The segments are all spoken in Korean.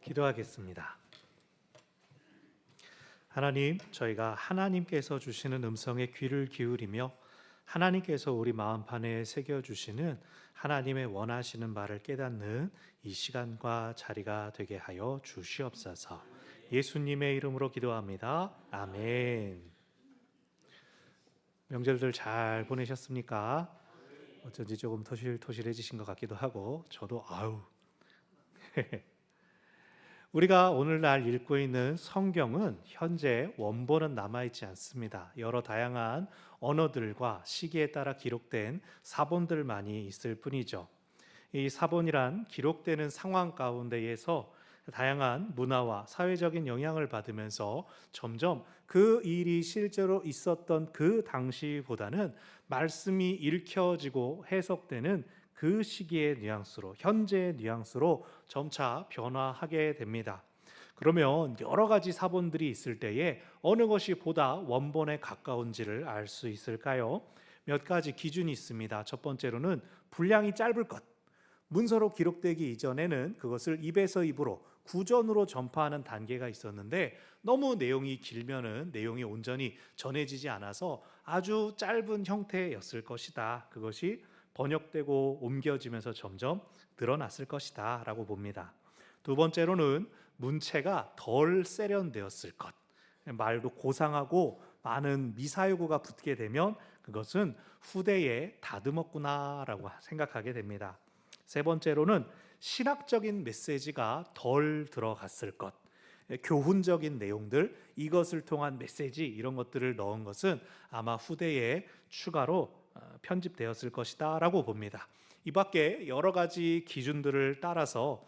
기도하겠습니다. 하나님, 저희가 하나님께서 주시는 음성에 귀를 기울이며 하나님께서 우리 마음판에 새겨주시는 하나님의 원하시는 바를 깨닫는 이 시간과 자리가 되게 하여 주시옵소서. 예수님의 이름으로 기도합니다. 아멘. 명절들 잘 보내셨습니까? 어쩐지 조금 토실토실해지신 것 같기도 하고 저도 우리가 오늘날 읽고 있는 성경은 현재 원본은 남아있지 않습니다. 여러 다양한 언어들과 시기에 따라 기록된 사본들만이 있을 뿐이죠. 이 사본이란 기록되는 상황 가운데에서 다양한 문화와 사회적인 영향을 받으면서 점점 그 일이 실제로 있었던 그 당시보다는 말씀이 읽혀지고 해석되는 그 시기의 뉘앙스로, 현재의 뉘앙스로 점차 변화하게 됩니다. 그러면 여러 가지 사본들이 있을 때에 어느 것이 보다 원본에 가까운지를 알 수 있을까요? 몇 가지 기준이 있습니다. 첫 번째로는 분량이 짧을 것. 문서로 기록되기 이전에는 그것을 입에서 입으로 구전으로 전파하는 단계가 있었는데 너무 내용이 길면은 내용이 온전히 전해지지 않아서 아주 짧은 형태였을 것이다. 그것이 번역되고 옮겨지면서 점점 늘어났을 것이다 라고 봅니다. 두 번째로는 문체가 덜 세련되었을 것. 말도 고상하고 많은 미사여구가 붙게 되면 그것은 후대에 다듬었구나 라고 생각하게 됩니다. 세 번째로는 신학적인 메시지가 덜 들어갔을 것. 교훈적인 내용들, 이것을 통한 메시지, 이런 것들을 넣은 것은 아마 후대에 추가로 편집되었을 것이다 라고 봅니다. 이 밖에 여러 가지 기준들을 따라서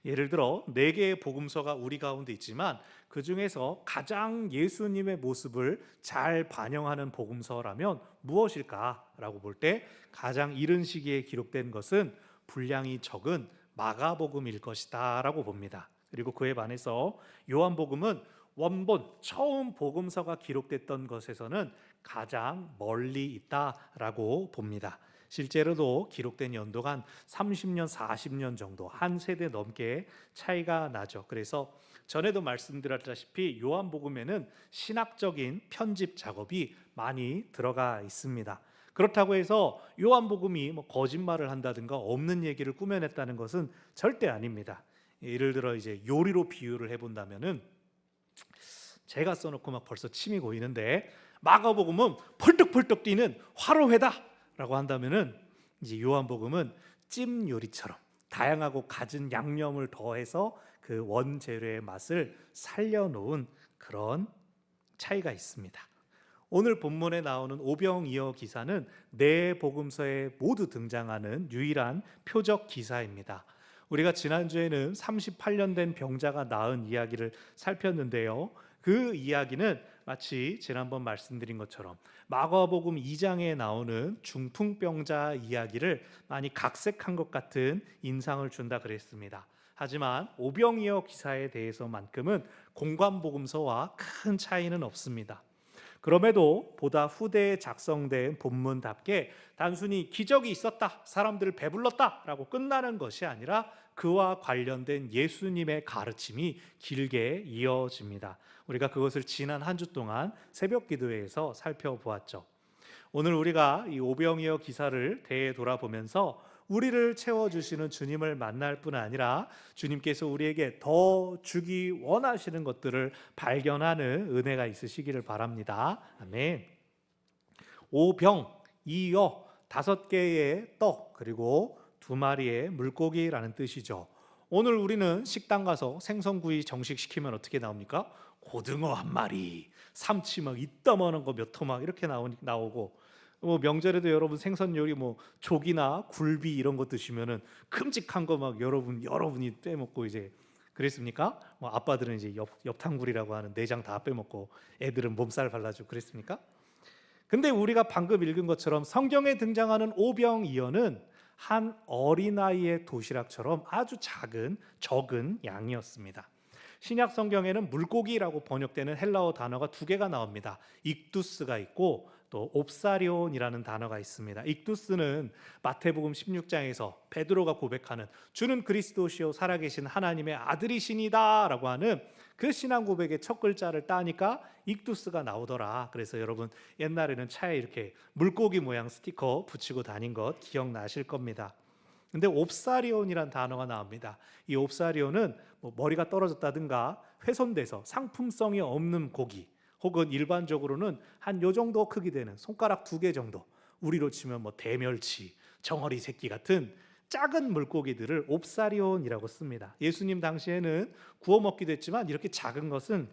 예를 들어 4개의 복음서가 우리 가운데 있지만 그 중에서 가장 예수님의 모습을 잘 반영하는 복음서라면 무엇일까라고 볼 때 가장 이른 시기에 기록된 것은 분량이 적은 마가복음일 것이다 라고 봅니다. 그리고 그에 반해서 요한복음은 원본 처음 복음서가 기록됐던 것에서는 가장 멀리 있다라고 봅니다. 실제로도 기록된 연도가 한 30년, 40년 정도, 한 세대 넘게 차이가 나죠. 그래서 전에도 말씀드렸다시피 요한복음에는 신학적인 편집 작업이 많이 들어가 있습니다. 그렇다고 해서 요한복음이 거짓말을 한다든가 없는 얘기를 꾸며냈다는 것은 절대 아닙니다. 예를 들어 이제 요리로 비유를 해본다면은 제가 써놓고 막 벌써 침이 고이는데 마가복음은 펄떡펄떡 뛰는 화로회다라고 한다면은 이제 요한복음은 찜 요리처럼 다양하고 갖은 양념을 더해서 그 원재료의 맛을 살려놓은 그런 차이가 있습니다. 오늘 본문에 나오는 오병이어 기사는 네 복음서에 모두 등장하는 유일한 표적 기사입니다. 우리가 지난주에는 38년 된 병자가 나은 이야기를 살폈는데요. 그 이야기는 마치 지난번 말씀드린 것처럼 마가복음 2장에 나오는 중풍병자 이야기를 많이 각색한 것 같은 인상을 준다 그랬습니다. 하지만 오병이어 기사에 대해서만큼은 공관복음서와 큰 차이는 없습니다. 그럼에도 보다 후대에 작성된 본문답게 단순히 기적이 있었다, 사람들을 배불렀다 라고 끝나는 것이 아니라 그와 관련된 예수님의 가르침이 길게 이어집니다. 우리가 그것을 지난 한 주 동안 새벽 기도회에서 살펴보았죠. 오늘 우리가 이 오병이어 기사를 되돌아보면서 우리를 채워주시는 주님을 만날 뿐 아니라 주님께서 우리에게 더 주기 원하시는 것들을 발견하는 은혜가 있으시기를 바랍니다. 아멘. 오병이어 5개의 떡 그리고 2마리의 물고기라는 뜻이죠. 오늘 우리는 식당 가서 생선구이 정식시키면 어떻게 나옵니까? 고등어 1마리, 삼치 막 이따만한 거 몇 토막 이렇게 나오고 명절에도 여러분 생선 요리 조기나 굴비 이런 거 드시면은 큼직한 거 막 여러분이 빼먹고 이제 그랬습니까? 아빠들은 이제 엽탕굴이라고 하는 내장 다 빼먹고 애들은 몸살 발라주고 그랬습니까? 근데 우리가 방금 읽은 것처럼 성경에 등장하는 오병이어는 한 어린아이의 도시락처럼 아주 적은 양이었습니다. 신약 성경에는 물고기라고 번역되는 헬라어 단어가 2개가 나옵니다. 익두스가 있고 또 옵사리온이라는 단어가 있습니다. 익두스는 마태복음 16장에서 베드로가 고백하는 주는 그리스도시요 살아계신 하나님의 아들이시니다 라고 하는 그 신앙 고백의 첫 글자를 따니까 익두스가 나오더라. 그래서 여러분 옛날에는 차에 이렇게 물고기 모양 스티커 붙이고 다닌 것 기억나실 겁니다. 근데 옵사리온이란 단어가 나옵니다. 이 옵사리온은 머리가 떨어졌다든가 훼손돼서 상품성이 없는 고기, 혹은 일반적으로는 한 요 정도 크기 되는 손가락 2개 정도, 우리로 치면 대멸치, 정어리 새끼 같은 작은 물고기들을 옵사리온이라고 씁니다. 예수님 당시에는 구워 먹기도 했지만 이렇게 작은 것은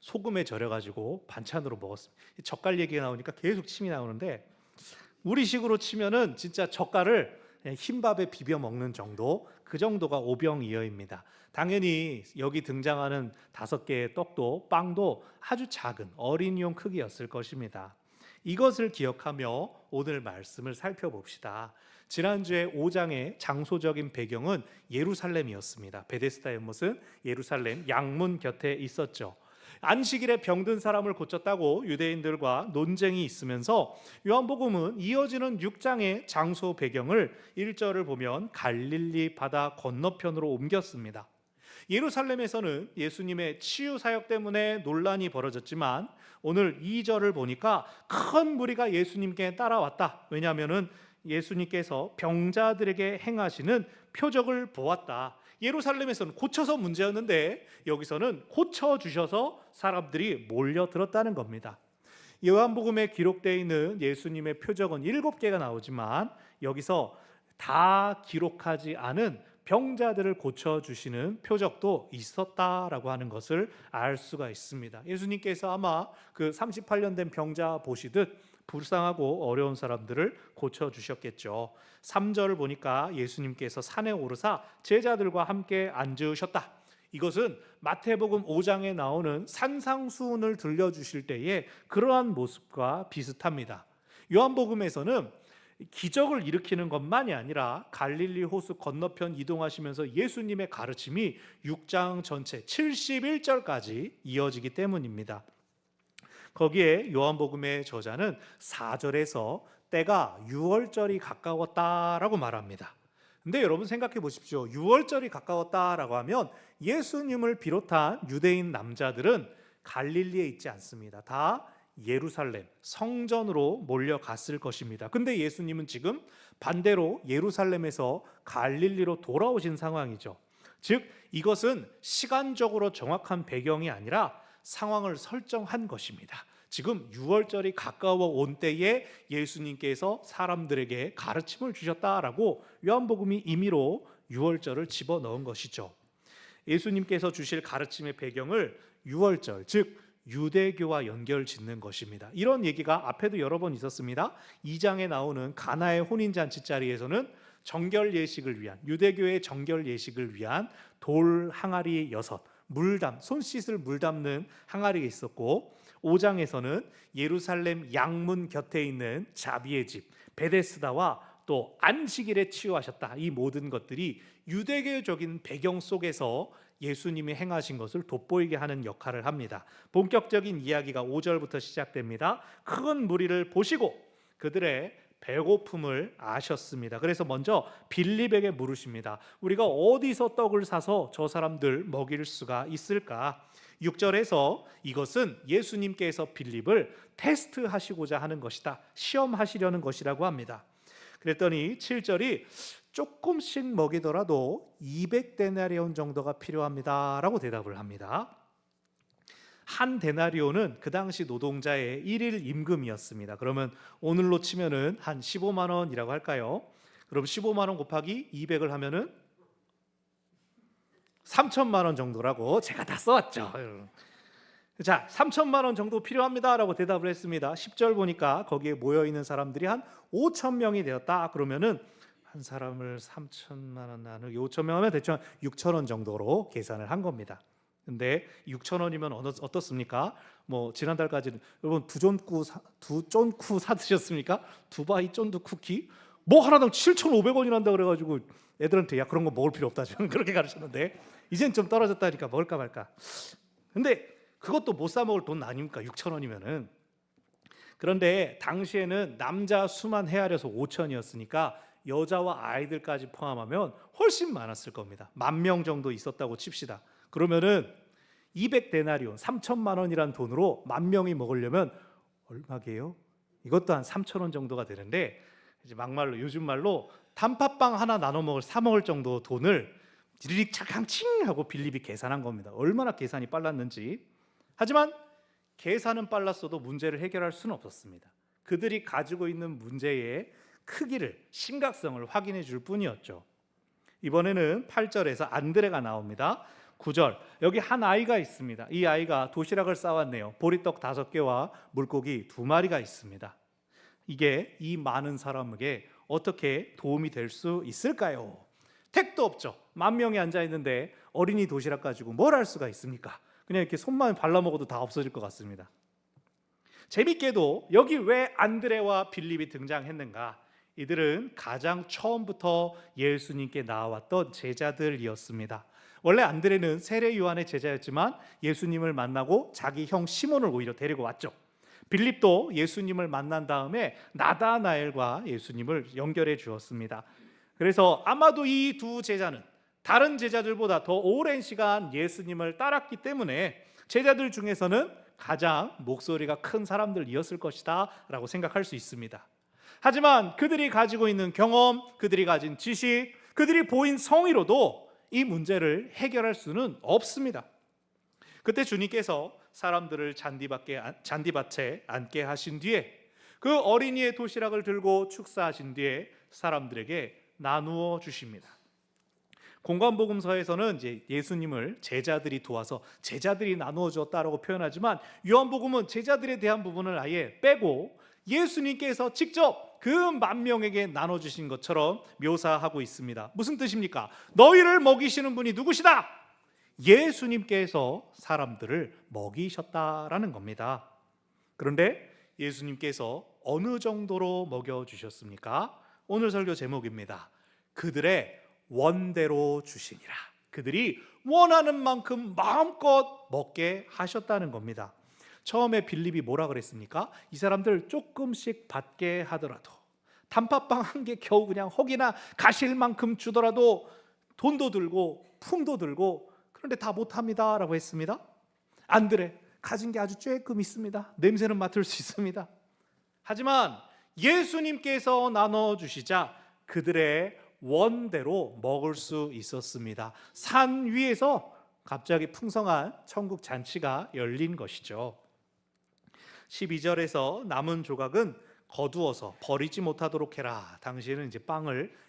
소금에 절여가지고 반찬으로 먹었습니다. 젓갈 얘기가 나오니까 계속 침이 나오는데, 우리식으로 치면은 진짜 젓갈을 흰밥에 비벼 먹는 정도, 그 정도가 오병이어입니다. 당연히 여기 등장하는 5개의 떡도 빵도 아주 작은 어린이용 크기였을 것입니다. 이것을 기억하며 오늘 말씀을 살펴봅시다. 지난주에 5장의 장소적인 배경은 예루살렘이었습니다. 베데스다 연못은 예루살렘 양문 곁에 있었죠. 안식일에 병든 사람을 고쳤다고 유대인들과 논쟁이 있으면서 요한복음은 이어지는 6장의 장소 배경을 1절을 보면 갈릴리 바다 건너편으로 옮겼습니다. 예루살렘에서는 예수님의 치유 사역 때문에 논란이 벌어졌지만 오늘 2절을 보니까 큰 무리가 예수님께 따라왔다. 왜냐하면 예수님께서 병자들에게 행하시는 표적을 보았다. 예루살렘에서는 고쳐서 문제였는데 여기서는 고쳐주셔서 사람들이 몰려들었다는 겁니다. 요한복음에 기록되어 있는 예수님의 표적은 7개가 나오지만 여기서 다 기록하지 않은 병자들을 고쳐주시는 표적도 있었다라고 하는 것을 알 수가 있습니다. 예수님께서 아마 그 38년 된 병자 보시듯 불쌍하고 어려운 사람들을 고쳐주셨겠죠. 3절을 보니까 예수님께서 산에 오르사 제자들과 함께 앉으셨다. 이것은 마태복음 5장에 나오는 산상수훈을 들려주실 때의 그러한 모습과 비슷합니다. 요한복음에서는 기적을 일으키는 것만이 아니라 갈릴리 호수 건너편 이동하시면서 예수님의 가르침이 6장 전체 71절까지 이어지기 때문입니다. 거기에 요한복음의 저자는 4절에서 때가 6월절이 가까웠다라고 말합니다. 근데 여러분 생각해 보십시오. 6월절이 가까웠다라고 하면 예수님을 비롯한 유대인 남자들은 갈릴리에 있지 않습니다. 다 예루살렘 성전으로 몰려갔을 것입니다. 근데 예수님은 지금 반대로 예루살렘에서 갈릴리로 돌아오신 상황이죠. 즉 이것은 시간적으로 정확한 배경이 아니라 상황을 설정한 것입니다. 지금 6월절이 가까워 온 때에 예수님께서 사람들에게 가르침을 주셨다라고 요한복음이 임의로 6월절을 집어넣은 것이죠. 예수님께서 주실 가르침의 배경을 6월절, 즉 유대교와 연결 짓는 것입니다. 이런 얘기가 앞에도 여러 번 있었습니다. 2장에 나오는 가나의 혼인잔치 자리에서는 정결 예식을 위한, 유대교의 정결 예식을 위한 돌 항아리 6, 손 씻을 물 담는 항아리가 있었고, 5장에서는 예루살렘 양문 곁에 있는 자비의 집 베데스다와 또 안식일에 치유하셨다. 이 모든 것들이 유대교적인 배경 속에서 예수님이 행하신 것을 돋보이게 하는 역할을 합니다. 본격적인 이야기가 5절부터 시작됩니다. 큰 무리를 보시고 그들의 배고픔을 아셨습니다. 그래서 먼저 빌립에게 물으십니다. 우리가 어디서 떡을 사서 저 사람들 먹일 수가 있을까? 6절에서 이것은 예수님께서 빌립을 테스트하시고자 하는 것이다. 시험하시려는 것이라고 합니다. 그랬더니 7절이 조금씩 먹이더라도 200데나리온 정도가 필요합니다 라고 대답을 합니다. 한 데나리온은 그 당시 노동자의 1일 임금이었습니다. 그러면 오늘로 치면은 한 15만 원이라고 할까요? 그럼 15만 원 곱하기 200을 하면은 3천만 원 정도라고 제가 다 써왔죠. 자, 3천만 원 정도 필요합니다라고 대답을 했습니다. 10절 보니까 거기에 모여 있는 사람들이 한 5천 명이 되었다. 그러면은 한 사람을 3천만 원 나누기 5천 명 하면 대충 6천 원 정도로 계산을 한 겁니다. 근데 6천 원이면 어떻습니까? 지난달까지는 여러분 두 쫀쿠 사 드셨습니까? 두바이 쫀두 쿠키 하나당 7,500원이란다 그래가지고 애들한테 야 그런 거 먹을 필요 없다 저는 그렇게 가르쳤는데 이젠 좀 떨어졌다니까 먹을까 말까. 근데 그것도 못 사 먹을 돈 아닙니까? 6천 원이면은. 그런데 당시에는 남자 수만 헤아려서 5천이었으니까 여자와 아이들까지 포함하면 훨씬 많았을 겁니다. 10,000명 정도 있었다고 칩시다. 그러면은 200데나리온, 3천만 원이란 돈으로 10,000명이 먹으려면 얼마게요? 이것도 한 3,000원 정도가 되는데, 이제 막말로 요즘 말로 단팥빵 하나 나눠 사 먹을 정도 돈을 지리릭 착강칭 하고 빌립이 계산한 겁니다. 얼마나 계산이 빨랐는지. 하지만 계산은 빨랐어도 문제를 해결할 수는 없었습니다. 그들이 가지고 있는 문제의 크기를, 심각성을 확인해 줄 뿐이었죠. 이번에는 8절에서 안드레가 나옵니다. 9절, 여기 한 아이가 있습니다. 이 아이가 도시락을 싸왔네요. 보리떡 5개와 물고기 2마리가 있습니다. 이게 이 많은 사람에게 어떻게 도움이 될 수 있을까요? 택도 없죠. 10,000명이 앉아 있는데 어린이 도시락 가지고 뭘 할 수가 있습니까? 그냥 이렇게 손만 발라 먹어도 다 없어질 것 같습니다. 재밌게도 여기 왜 안드레와 빌립이 등장했는가? 이들은 가장 처음부터 예수님께 나왔던 제자들이었습니다. 원래 안드레는 세례 요한의 제자였지만 예수님을 만나고 자기 형 시몬을 오히려 데리고 왔죠. 빌립도 예수님을 만난 다음에 나다나엘과 예수님을 연결해 주었습니다. 그래서 아마도 이 두 제자는 다른 제자들보다 더 오랜 시간 예수님을 따랐기 때문에 제자들 중에서는 가장 목소리가 큰 사람들이었을 것이다 라고 생각할 수 있습니다. 하지만 그들이 가지고 있는 경험, 그들이 가진 지식, 그들이 보인 성의로도 이 문제를 해결할 수는 없습니다. 그때 주님께서 사람들을 잔디밭에 앉게 하신 뒤에 그 어린이의 도시락을 들고 축사하신 뒤에 사람들에게 나누어 주십니다. 공관복음서에서는 이제 예수님을 제자들이 도와서 제자들이 나누어 주었다라고 표현하지만 요한복음은 제자들에 대한 부분을 아예 빼고 예수님께서 직접 그 10,000명에게 나눠주신 것처럼 묘사하고 있습니다. 무슨 뜻입니까? 너희를 먹이시는 분이 누구시다? 예수님께서 사람들을 먹이셨다라는 겁니다. 그런데 예수님께서 어느 정도로 먹여주셨습니까? 오늘 설교 제목입니다. 그들의 원대로 주시니라. 그들이 원하는 만큼 마음껏 먹게 하셨다는 겁니다. 처음에 빌립이 뭐라 그랬습니까? 이 사람들 조금씩 받게 하더라도, 단팥빵 한 개 겨우 그냥 혹이나 가실 만큼 주더라도 돈도 들고 품도 들고, 그런데 다 못합니다 라고 했습니다. 안드레 가진 게 아주 쬐끔 있습니다. 냄새는 맡을 수 있습니다. 하지만 예수님께서 나눠주시자 그들의 원대로 먹을 수 있었습니다. 산 위에서 갑자기 풍성한 천국 잔치가 열린 것이죠. 12절에서 남은 조각은 거두어서 버리지 못하도록 해라. 당시에는 이제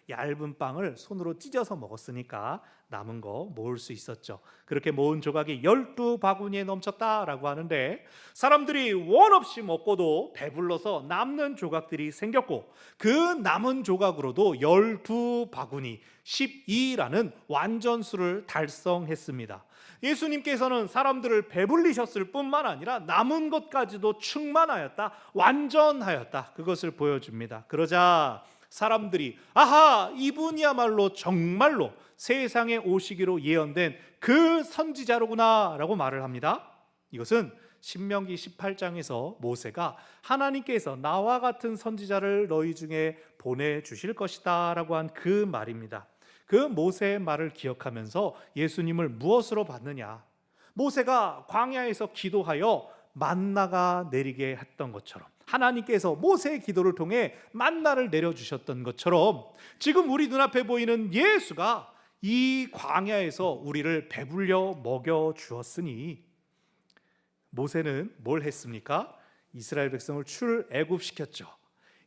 얇은 빵을 손으로 찢어서 먹었으니까 남은 거 모을 수 있었죠. 그렇게 모은 조각이 12바구니에 넘쳤다라고 하는데, 사람들이 원 없이 먹고도 배불러서 남는 조각들이 생겼고, 그 남은 조각으로도 12바구니 12라는 완전수를 달성했습니다. 예수님께서는 사람들을 배불리셨을 뿐만 아니라 남은 것까지도 충만하였다, 완전하였다, 그것을 보여줍니다. 그러자 사람들이 아하, 이분이야말로 정말로 세상에 오시기로 예언된 그 선지자로구나 라고 말을 합니다. 이것은 신명기 18장에서 모세가 하나님께서 나와 같은 선지자를 너희 중에 보내주실 것이다 라고 한 그 말입니다. 그 모세의 말을 기억하면서 예수님을 무엇으로 받느냐? 모세가 광야에서 기도하여 만나가 내리게 했던 것처럼, 하나님께서 모세의 기도를 통해 만나를 내려주셨던 것처럼, 지금 우리 눈앞에 보이는 예수가 이 광야에서 우리를 배불려 먹여주었으니, 모세는 뭘 했습니까? 이스라엘 백성을 출애굽시켰죠.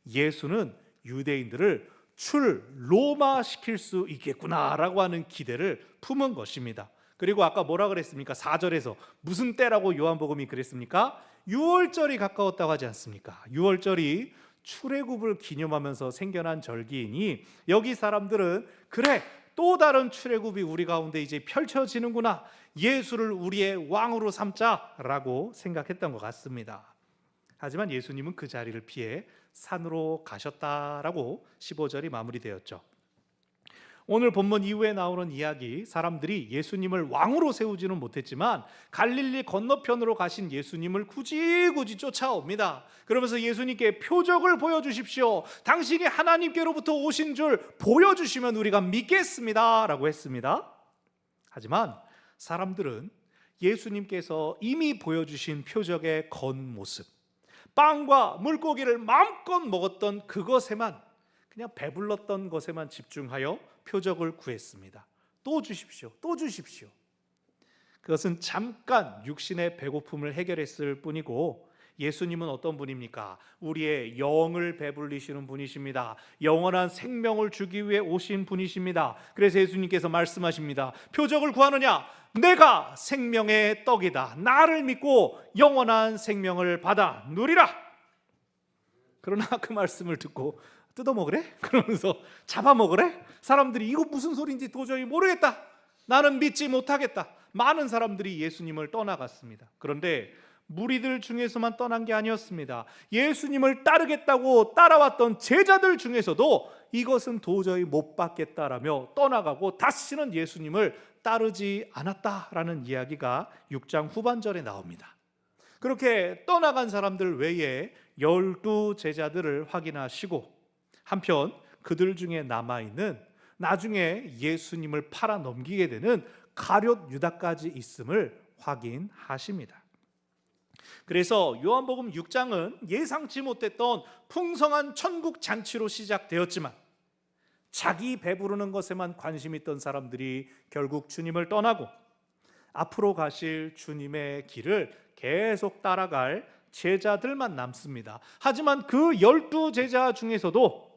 예수는 유대인들을 출로마시킬 수 있겠구나라고 하는 기대를 품은 것입니다. 그리고 아까 뭐라 그랬습니까? 4절에서 무슨 때라고 요한복음이 그랬습니까? 유월절이 가까웠다고 하지 않습니까? 유월절이 출애굽을 기념하면서 생겨난 절기이니 여기 사람들은 그래, 또 다른 출애굽이 우리 가운데 이제 펼쳐지는구나, 예수를 우리의 왕으로 삼자라고 생각했던 것 같습니다. 하지만 예수님은 그 자리를 피해 산으로 가셨다라고 15절이 마무리되었죠. 오늘 본문 이후에 나오는 이야기, 사람들이 예수님을 왕으로 세우지는 못했지만 갈릴리 건너편으로 가신 예수님을 굳이 쫓아옵니다. 그러면서 예수님께 표적을 보여주십시오. 당신이 하나님께로부터 오신 줄 보여주시면 우리가 믿겠습니다 라고 했습니다. 하지만 사람들은 예수님께서 이미 보여주신 표적의 겉모습, 빵과 물고기를 마음껏 먹었던 그것에만, 그냥 배불렀던 것에만 집중하여 표적을 구했습니다. 또 주십시오, 또 주십시오. 그것은 잠깐 육신의 배고픔을 해결했을 뿐이고, 예수님은 어떤 분입니까? 우리의 영을 배불리시는 분이십니다. 영원한 생명을 주기 위해 오신 분이십니다. 그래서 예수님께서 말씀하십니다. 표적을 구하느냐? 내가 생명의 떡이다. 나를 믿고 영원한 생명을 받아 누리라. 그러나 그 말씀을 듣고 뜯어 먹으래? 그러면서 잡아 먹으래? 사람들이 이거 무슨 소리인지 도저히 모르겠다. 나는 믿지 못하겠다. 많은 사람들이 예수님을 떠나갔습니다. 그런데 무리들 중에서만 떠난 게 아니었습니다. 예수님을 따르겠다고 따라왔던 제자들 중에서도 이것은 도저히 못 받겠다라며 떠나가고 다시는 예수님을 따르지 않았다라는 이야기가 6장 후반절에 나옵니다. 그렇게 떠나간 사람들 외에 12 제자들을 확인하시고, 한편 그들 중에 남아있는, 나중에 예수님을 팔아 넘기게 되는 가룟 유다까지 있음을 확인하십니다. 그래서 요한복음 6장은 예상치 못했던 풍성한 천국 잔치로 시작되었지만, 자기 배부르는 것에만 관심 있던 사람들이 결국 주님을 떠나고 앞으로 가실 주님의 길을 계속 따라갈 제자들만 남습니다. 하지만 그 12 제자 중에서도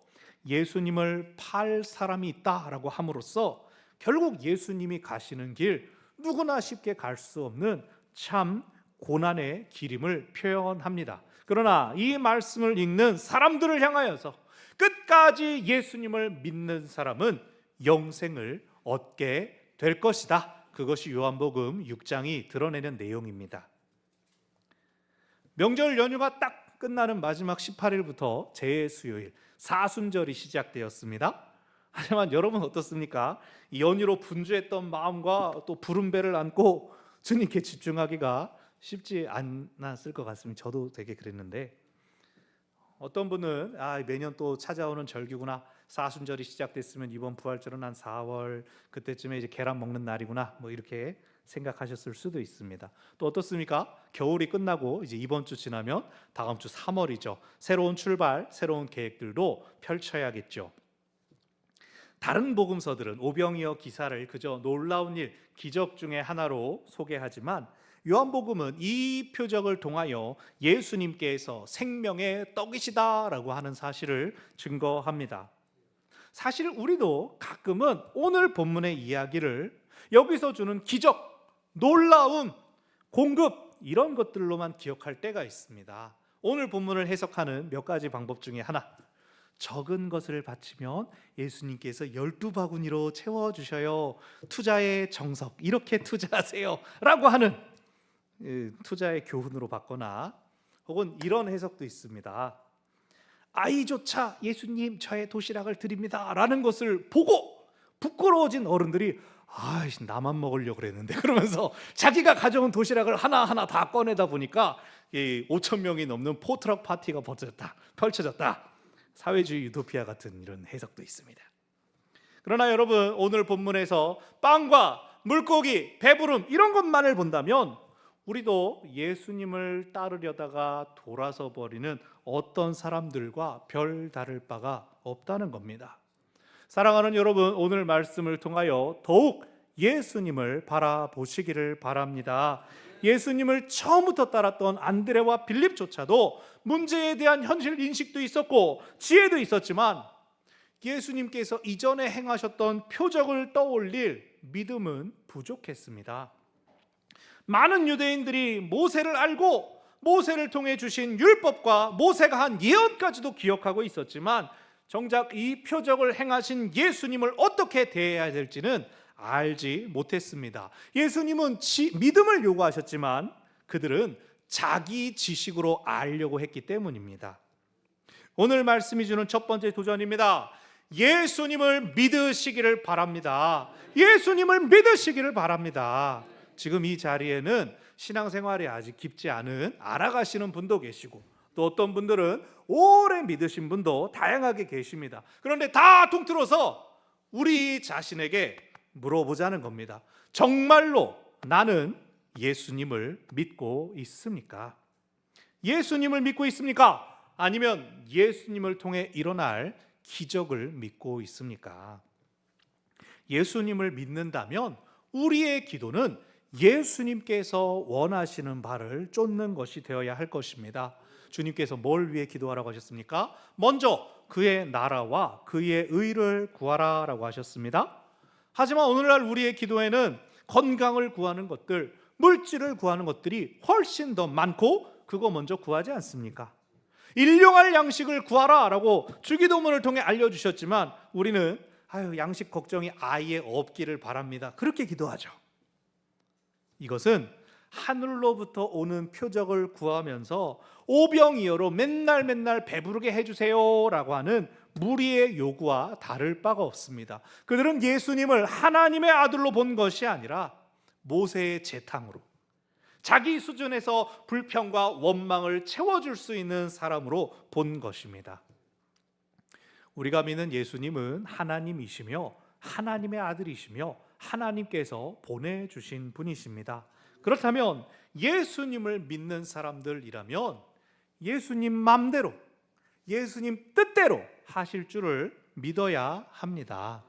예수님을 팔 사람이 있다라고 함으로써 결국 예수님이 가시는 길, 누구나 쉽게 갈 수 없는 참 고난의 길임을 표현합니다. 그러나 이 말씀을 읽는 사람들을 향하여서 끝까지 예수님을 믿는 사람은 영생을 얻게 될 것이다. 그것이 요한복음 6장이 드러내는 내용입니다. 명절 연휴가 딱 끝나는 마지막 18일부터 재수요일, 사순절이 시작되었습니다. 하지만 여러분 어떻습니까? 이 연휴로 분주했던 마음과 또 부른 배를 안고 주님께 집중하기가 쉽지 않았을 것 같습니다. 저도 되게 그랬는데, 어떤 분은 매년 또 찾아오는 절기구나, 사순절이 시작됐으면 이번 부활절은 한 4월 그때쯤에 이제 계란 먹는 날이구나, 뭐 이렇게 생각하셨을 수도 있습니다. 또 어떻습니까? 겨울이 끝나고 이제 이번 주 지나면 다음 주 3월이죠. 새로운 출발, 새로운 계획들도 펼쳐야겠죠. 다른 복음서들은 오병이어 기사를 그저 놀라운 일, 기적 중의 하나로 소개하지만, 요한복음은 이 표적을 통하여 예수님께서 생명의 떡이시다라고 하는 사실을 증거합니다. 사실 우리도 가끔은 오늘 본문의 이야기를 여기서 주는 기적, 놀라운 공급, 이런 것들로만 기억할 때가 있습니다. 오늘 본문을 해석하는 몇 가지 방법 중에 하나, 적은 것을 바치면 예수님께서 12바구니로 채워주셔요. 투자의 정석, 이렇게 투자하세요 라고 하는 투자의 교훈으로 받거나, 혹은 이런 해석도 있습니다. 아이조차 예수님 저의 도시락을 드립니다 라는 것을 보고 부끄러워진 어른들이 나만 먹으려고 그랬는데 그러면서 자기가 가져온 도시락을 하나하나 다 꺼내다 보니까 5천 명이 넘는 포트럭 파티가 펼쳐졌다. 사회주의 유토피아 같은 이런 해석도 있습니다. 그러나 여러분, 오늘 본문에서 빵과 물고기, 배부름, 이런 것만을 본다면 우리도 예수님을 따르려다가 돌아서 버리는 어떤 사람들과 별 다를 바가 없다는 겁니다. 사랑하는 여러분, 오늘 말씀을 통하여 더욱 예수님을 바라보시기를 바랍니다. 예수님을 처음부터 따랐던 안드레와 빌립조차도 문제에 대한 현실 인식도 있었고 지혜도 있었지만, 예수님께서 이전에 행하셨던 표적을 떠올릴 믿음은 부족했습니다. 많은 유대인들이 모세를 알고 모세를 통해 주신 율법과 모세가 한 예언까지도 기억하고 있었지만, 정작 이 표적을 행하신 예수님을 어떻게 대해야 될지는 알지 못했습니다. 예수님은 믿음을 요구하셨지만 그들은 자기 지식으로 알려고 했기 때문입니다. 오늘 말씀이 주는 첫 번째 도전입니다. 예수님을 믿으시기를 바랍니다. 예수님을 믿으시기를 바랍니다. 지금 이 자리에는 신앙생활이 아직 깊지 않은 알아가시는 분도 계시고, 또 어떤 분들은 오래 믿으신 분도 다양하게 계십니다. 그런데 다 통틀어서 우리 자신에게 물어보자는 겁니다. 정말로 나는 예수님을 믿고 있습니까? 예수님을 믿고 있습니까? 아니면 예수님을 통해 일어날 기적을 믿고 있습니까? 예수님을 믿는다면 우리의 기도는 예수님께서 원하시는 바를 쫓는 것이 되어야 할 것입니다. 주님께서 뭘 위해 기도하라고 하셨습니까? 먼저 그의 나라와 그의 의를 구하라라고 하셨습니다. 하지만 오늘날 우리의 기도에는 건강을 구하는 것들, 물질을 구하는 것들이 훨씬 더 많고, 그거 먼저 구하지 않습니까? 일용할 양식을 구하라라고 주기도문을 통해 알려주셨지만 우리는 양식 걱정이 아예 없기를 바랍니다, 그렇게 기도하죠. 이것은 하늘로부터 오는 표적을 구하면서 오병이어로 맨날 배부르게 해주세요라고 하는 무리의 요구와 다를 바가 없습니다. 그들은 예수님을 하나님의 아들로 본 것이 아니라 모세의 재탕으로, 자기 수준에서 불평과 원망을 채워줄 수 있는 사람으로 본 것입니다. 우리가 믿는 예수님은 하나님이시며 하나님의 아들이시며 하나님께서 보내주신 분이십니다. 그렇다면 예수님을 믿는 사람들이라면 예수님 맘대로, 예수님 뜻대로 하실 줄을 믿어야 합니다.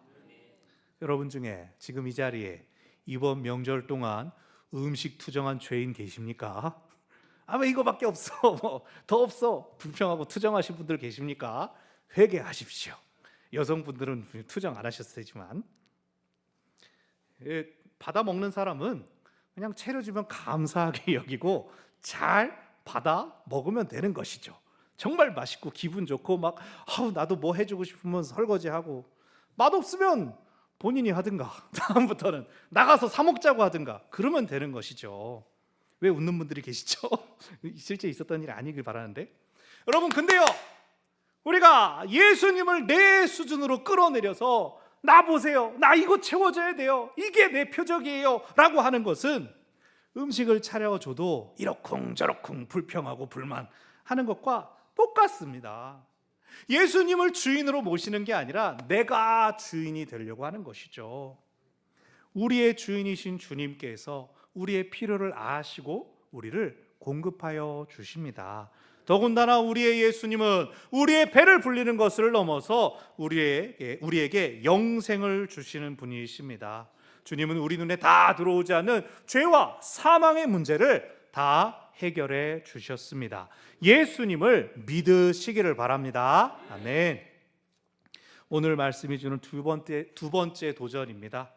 여러분 중에 지금 이 자리에 이번 명절 동안 음식 투정한 죄인 계십니까? 왜 이거밖에 없어, 더 없어, 불평하고 투정하신 분들 계십니까? 회개하십시오. 여성분들은 투정 안 하셨을 테지만, 받아 먹는 사람은 그냥 차려주면 감사하게 여기고 잘 받아 먹으면 되는 것이죠. 정말 맛있고 기분 좋고 나도 뭐 해주고 싶으면 설거지하고, 맛없으면 본인이 하든가 다음부터는 나가서 사 먹자고 하든가 그러면 되는 것이죠. 왜 웃는 분들이 계시죠? 실제 있었던 일이 아니길 바라는데, 여러분, 근데요, 우리가 예수님을 내 수준으로 끌어내려서 나 보세요, 나 이거 채워줘야 돼요, 이게 내 표적이에요 라고 하는 것은 음식을 차려줘도 이러쿵저러쿵 불평하고 불만하는 것과 똑같습니다. 예수님을 주인으로 모시는 게 아니라 내가 주인이 되려고 하는 것이죠. 우리의 주인이신 주님께서 우리의 필요를 아시고 우리를 공급하여 주십니다. 더군다나 우리의 예수님은 우리의 배를 불리는 것을 넘어서 우리에게 영생을 주시는 분이십니다. 주님은 우리 눈에 다 들어오지 않는 죄와 사망의 문제를 다 해결해 주셨습니다. 예수님을 믿으시기를 바랍니다. 아멘. 오늘 말씀이 주는 두 번째 도전입니다.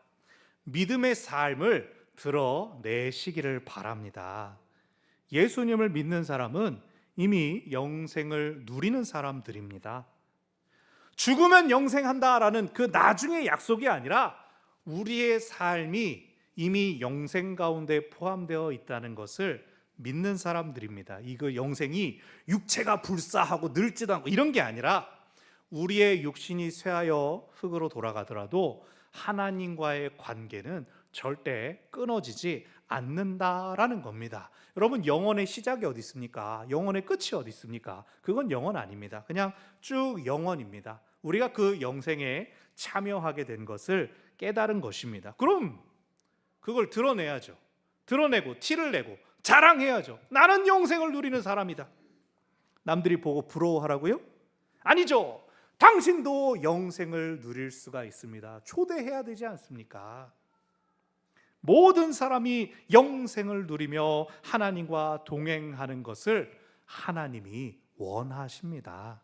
믿음의 삶을 드러내시기를 바랍니다. 예수님을 믿는 사람은 이미 영생을 누리는 사람들입니다. 죽으면 영생한다라는 그 나중의 약속이 아니라 우리의 삶이 이미 영생 가운데 포함되어 있다는 것을 믿는 사람들입니다. 이거 영생이 육체가 불사하고 늙지도 않고 이런 게 아니라 우리의 육신이 쇠하여 흙으로 돌아가더라도 하나님과의 관계는 절대 끊어지지 않는다라는 겁니다. 여러분, 영혼의 시작이 어디 있습니까? 영혼의 끝이 어디 있습니까? 그건 영혼 아닙니다. 그냥 쭉 영원입니다. 우리가 그 영생에 참여하게 된 것을 깨달은 것입니다. 그럼 그걸 드러내야죠. 드러내고 티를 내고 자랑해야죠. 나는 영생을 누리는 사람이다. 남들이 보고 부러워하라고요? 아니죠. 당신도 영생을 누릴 수가 있습니다. 초대해야 되지 않습니까? 모든 사람이 영생을 누리며 하나님과 동행하는 것을 하나님이 원하십니다.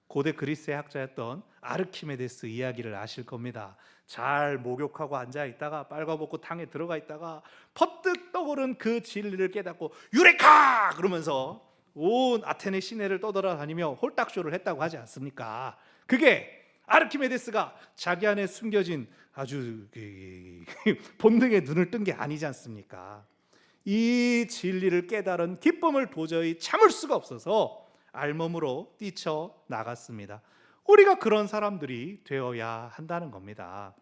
고대 그리스의 학자였던 아르키메데스 이야기를 아실 겁니다. 잘 목욕하고 앉아 있다가 빨가벗고 탕에 들어가 있다가 퍼뜩 떠오른 그 진리를 깨닫고 유레카! 그러면서 온 아테네 시내를 떠돌아다니며 홀딱쇼를 했다고 하지 않습니까? 그게 아르키메데스가 자기 안에 숨겨진 아주 본능에 눈을 뜬 게 아니지 않습니까? 이 진리를 깨달은 기쁨을 도저히 참을 수가 없어서 알몸으로 뛰쳐나갔습니다. 우리가 그런 사람들이 되어야 한다는 겁니다.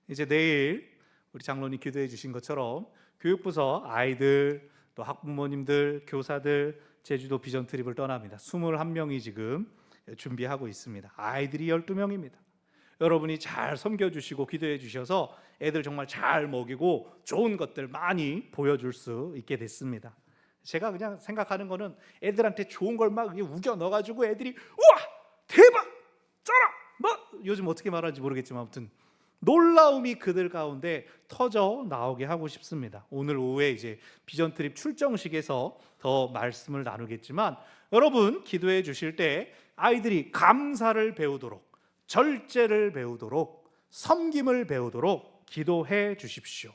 이제 내일 우리 장로님 기도해 주신 것처럼 교육부서 아이들, 또 학부모님들, 교사들 제주도 비전 트립을 떠납니다. 21명이 지금 준비하고 있습니다. 아이들이 12명입니다. 여러분이 잘 섬겨주시고 기도해 주셔서 애들 정말 잘 먹이고 좋은 것들 많이 보여줄 수 있게 됐습니다. 제가 그냥 생각하는 거는 애들한테 좋은 걸 막 우겨 넣어가지고 애들이 우와 대박 쩔어 뭐 요즘 어떻게 말하는지 모르겠지만 아무튼 놀라움이 그들 가운데 터져 나오게 하고 싶습니다. 오늘 오후에 이제 비전 트립 출정식에서 더 말씀을 나누겠지만 여러분 기도해 주실 때 아이들이 감사를 배우도록, 절제를 배우도록, 섬김을 배우도록 기도해 주십시오.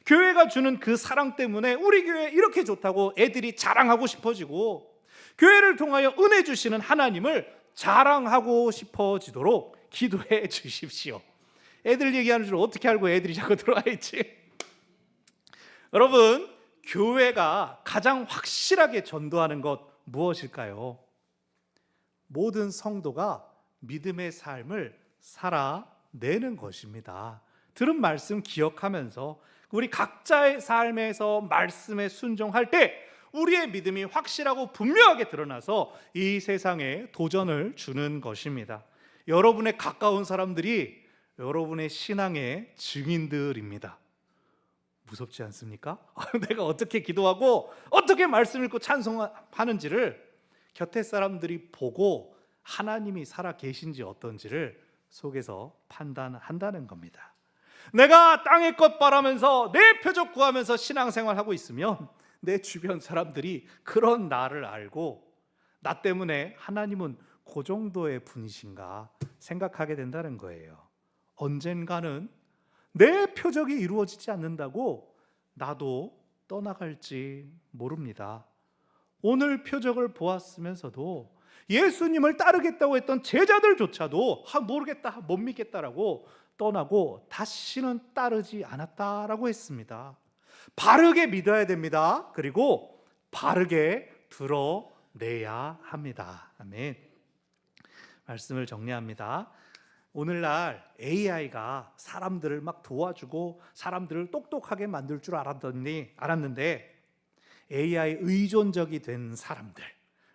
교회가 주는 그 사랑 때문에 우리 교회 이렇게 좋다고 애들이 자랑하고 싶어지고, 교회를 통하여 은혜 주시는 하나님을 자랑하고 싶어지도록 기도해 주십시오. 애들 얘기하는 줄 어떻게 알고 애들이 자꾸 들어와 있지? 여러분, 교회가 가장 확실하게 전도하는 것 무엇일까요? 모든 성도가 믿음의 삶을 살아내는 것입니다. 들은 말씀 기억하면서 우리 각자의 삶에서 말씀에 순종할 때 우리의 믿음이 확실하고 분명하게 드러나서 이 세상에 도전을 주는 것입니다. 여러분의 가까운 사람들이 여러분의 신앙의 증인들입니다. 무섭지 않습니까? 내가 어떻게 기도하고 어떻게 말씀 읽고 찬송하는지를 곁에 사람들이 보고 하나님이 살아 계신지 어떤지를 속에서 판단한다는 겁니다. 내가 땅의 것 바라면서 내 표적 구하면서 신앙생활하고 있으면 내 주변 사람들이 그런 나를 알고 나 때문에 하나님은 그 정도의 분이신가 생각하게 된다는 거예요. 언젠가는 내 표적이 이루어지지 않는다고 나도 떠나갈지 모릅니다. 오늘 표적을 보았으면서도 예수님을 따르겠다고 했던 제자들조차도 모르겠다, 못 믿겠다라고 떠나고 다시는 따르지 않았다라고 했습니다. 바르게 믿어야 됩니다. 그리고 바르게 드러내야 합니다. 아멘. 말씀을 정리합니다. 오늘날 AI가 사람들을 막 도와주고 사람들을 똑똑하게 만들 줄 알았는데 AI 의존적이 된 사람들,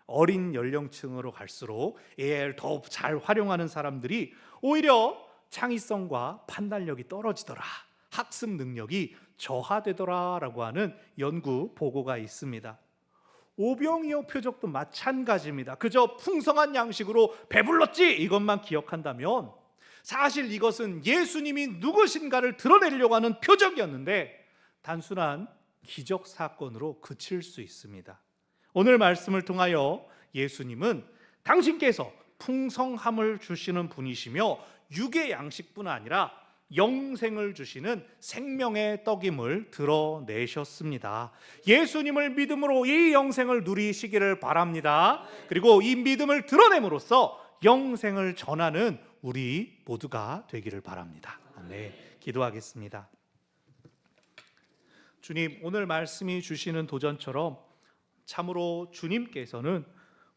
어린 연령층으로 갈수록 AI를 더 잘 활용하는 사람들이 오히려 창의성과 판단력이 떨어지더라, 학습 능력이 저하되더라라고 하는 연구 보고가 있습니다. 오병이어 표적도 마찬가지입니다. 그저 풍성한 양식으로 배불렀지 이것만 기억한다면 사실 이것은 예수님이 누구신가를 드러내려고 하는 표적이었는데 단순한 기적 사건으로 그칠 수 있습니다. 오늘 말씀을 통하여 예수님은 당신께서 풍성함을 주시는 분이시며 육의 양식뿐 아니라 영생을 주시는 생명의 떡임을 드러내셨습니다. 예수님을 믿음으로 이 영생을 누리시기를 바랍니다. 그리고 이 믿음을 드러냄으로써 영생을 전하는 우리 모두가 되기를 바랍니다. 네, 기도하겠습니다. 주님, 오늘 말씀이 주시는 도전처럼 참으로 주님께서는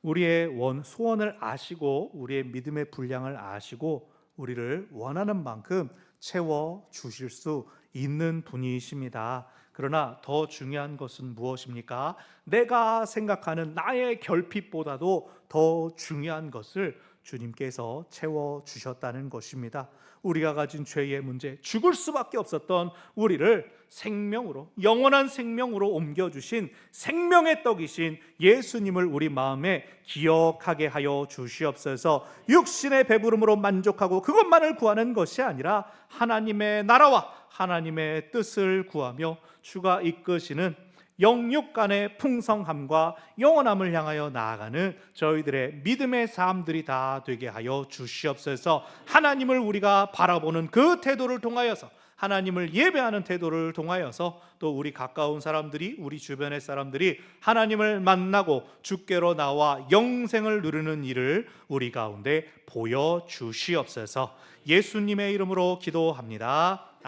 우리의 소원을 아시고 우리의 믿음의 분량을 아시고 우리를 원하는 만큼 채워 주실 수 있는 분이십니다. 그러나 더 중요한 것은 무엇입니까? 내가 생각하는 나의 결핍보다도 더 중요한 것을 주님께서 채워 주셨다는 것입니다. 우리가 가진 죄의 문제, 죽을 수밖에 없었던 우리를 생명으로, 영원한 생명으로 옮겨주신 생명의 떡이신 예수님을 우리 마음에 기억하게 하여 주시옵소서. 육신의 배부름으로 만족하고 그것만을 구하는 것이 아니라 하나님의 나라와 하나님의 뜻을 구하며 주가 이끄시는 영육 간의 풍성함과 영원함을 향하여 나아가는 저희들의 믿음의 삶들이 다 되게 하여 주시옵소서. 하나님을 우리가 바라보는 그 태도를 통하여서, 하나님을 예배하는 태도를 통하여서 또 우리 가까운 사람들이, 우리 주변의 사람들이 하나님을 만나고 주께로 나와 영생을 누리는 일을 우리 가운데 보여주시옵소서. 예수님의 이름으로 기도합니다.